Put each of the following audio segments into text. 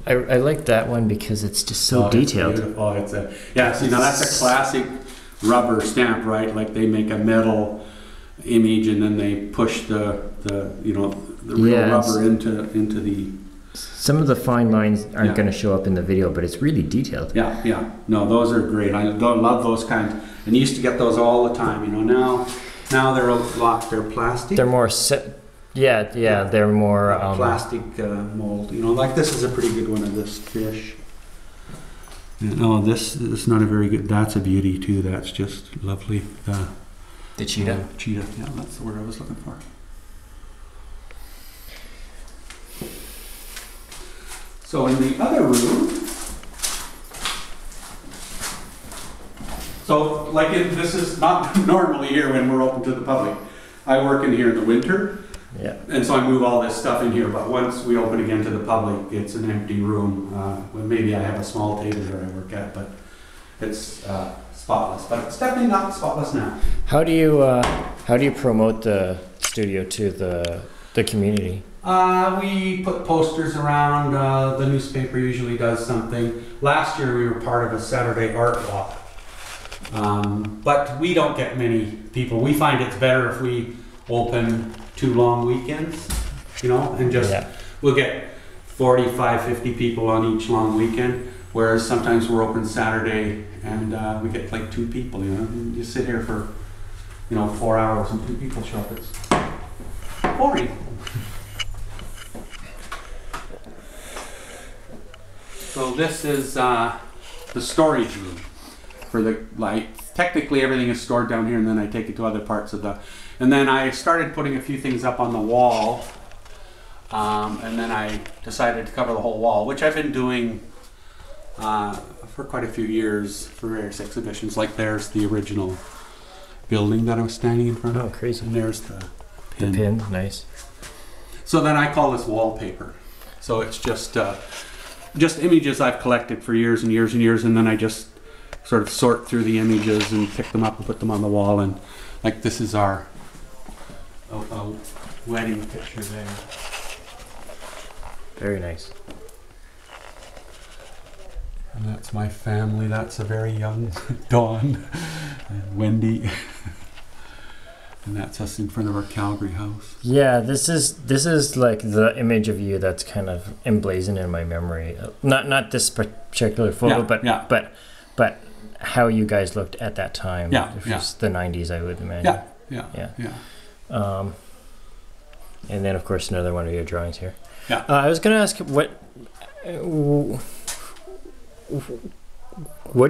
I like that one because it's just so detailed. It's yeah, see, now that's a classic rubber stamp, right? Like they make a metal image and then they push the real rubber into the... Some of the fine lines aren't going to show up in the video, but it's really detailed. Yeah. No, those are great. I love those kinds. And you used to get those all the time, you know. Now they're plastic. They're more they're more plastic mold. You know, like this is a pretty good one of this fish. No, this is not a very good. That's a beauty too. That's just lovely. The cheetah. Cheetah. Yeah, that's the word I was looking for. So in the other room, so like this is not normally here when we're open to the public. I work in here in the winter, and so I move all this stuff in here. But once we open again to the public, it's an empty room. Well, maybe I have a small table there I work at, but it's spotless. But it's definitely not spotless now. How do you promote the studio to the community? We put posters around. The newspaper usually does something. Last year we were part of a Saturday art walk. But we don't get many people. We find it's better if we open 2 long weekends, you know, and just we'll get 45, 50 people on each long weekend. Whereas sometimes we're open Saturday and we get like 2 people, you know. And you sit here for, 4 hours and 2 people show up. It's boring. So this is the storage room for the technically everything is stored down here, and then I take it to other parts of the. And then I started putting a few things up on the wall, and then I decided to cover the whole wall, which I've been doing for quite a few years for various exhibitions. Like there's the original building that I was standing in front of. Oh, crazy! And there's the pin. The pin, nice. So then I call this wallpaper. So it's just images I've collected for years and years and years, and then I just sort of sort through the images and pick them up and put them on the wall. And like this is our wedding picture there. Very nice. And that's my family. That's a very young Dawn and Wendy. And that's us in front of our Calgary house. Yeah, this is like the image of you that's kind of emblazoned in my memory. Not this particular photo, but how you guys looked at that time. It was the 90s, I would imagine. Yeah. And then of course another one of your drawings here. Yeah. I was gonna ask what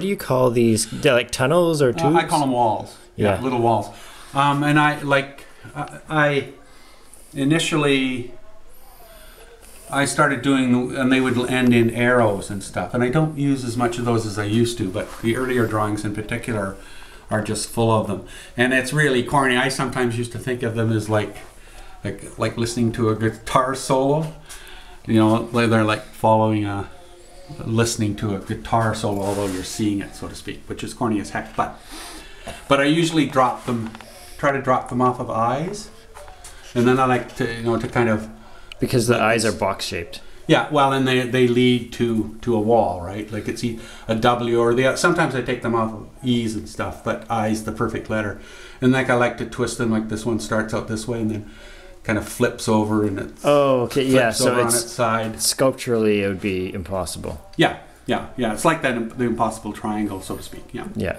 do you call these? They're like tunnels or tubes? I call them walls. Yeah, little walls. And I initially I started doing, and they would end in arrows and stuff, and I don't use as much of those as I used to, but the earlier drawings in particular are just full of them. And it's really corny. I sometimes used to think of them as like listening to a guitar solo. You know, they're like listening to a guitar solo, although you're seeing it, so to speak, which is corny as heck. But I usually try to drop them off of eyes, and then I like to to kind of, because the eyes are box shaped. Yeah, well, and they lead to a wall, right? Like it's a W or sometimes I take them off of E's and stuff, but I's the perfect letter. And like I like to twist them, like this one starts out this way and then kind of flips over and it so it's on its side. Sculpturally it would be impossible. Yeah. It's like the impossible triangle, so to speak. Yeah.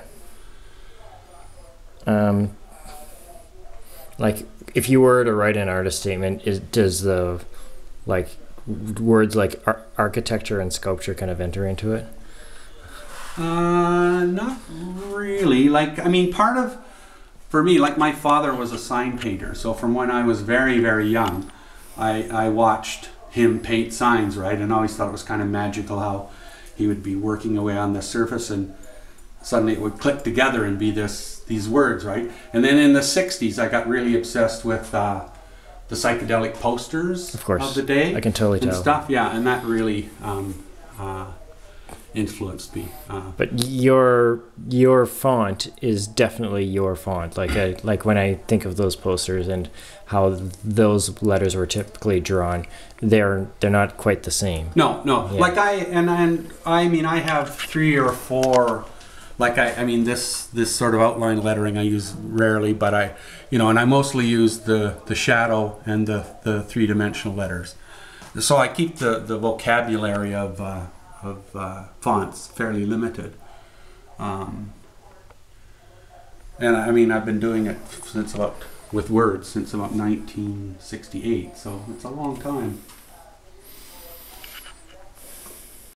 Like if you were to write an artist statement, does the words like architecture and sculpture kind of enter into it? Not really. For me, like my father was a sign painter, so from when I was very, very young, I watched him paint signs, right? And I always thought it was kind of magical how he would be working away on the surface and suddenly it would click together and be these words, right? And then in the 60s, I got really obsessed with the psychedelic posters of the day. I can totally tell. Stuff, yeah, and that really influenced me. But your font is definitely your font. Like when I think of those posters and how those letters were typically drawn, they're not quite the same. No. Yeah. Like I have 3 or 4. Like this sort of outline lettering I use rarely, but and I mostly use the shadow and the 3-dimensional letters. So I keep the vocabulary of fonts fairly limited. And I've been doing it with words since about 1968, so it's a long time.